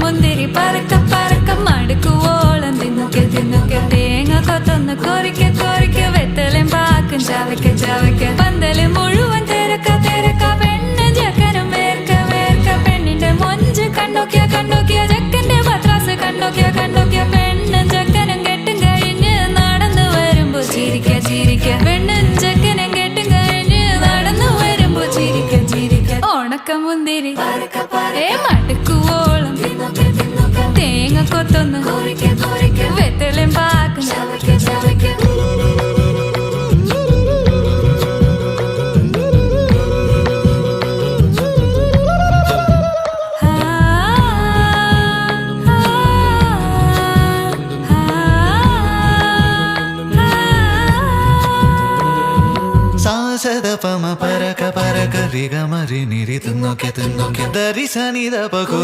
മുന്തിരി പറക്ക പറക്ക മടുക്കുവോളം തിന്നുക്കെ തിന്നുക്കെ തേങ്ങ കൊത്തൊന്ന് കൊറിക്ക കൊറിക്ക വെത്തലും പാക്കും ചവയ്ക്ക ചവയ്ക്ക പന്തല് മുഴുവൻ തിരക്ക തിരക്ക പെണ്ണ് ജക്കനും വേർക്ക വേർക്ക പെണ്ണിന്റെ മൊഞ്ച് കണ്ടോക്കിയ കണ്ടോക്കിയ ജക്കന്റെ പത്രാസ് കണ്ടോക്കിയ കണ്ടോക്കിയ പെണ്ണും ജക്കനും കെട്ടും കഴിഞ്ഞ് നടന്നു വരുമ്പോ ചിരിക്ക ചിരിക്ക പെണ്ണും ജക്കനും കെട്ടും കഴിഞ്ഞ് നടന്നു വരുമ്പോ ചിരിക്ക ചിരിക്ക ഉണക്ക മുന്തിരി മടുക്കുവോളം തേങ്ങ കൊത്തൊന്ന് വെത്തലും പാക്കും സാസദപമ പരക പരക രിഗമരി നിരി തിന്നൊക്കെ തിന്നൊക്കെ ദരി സനിദ പകു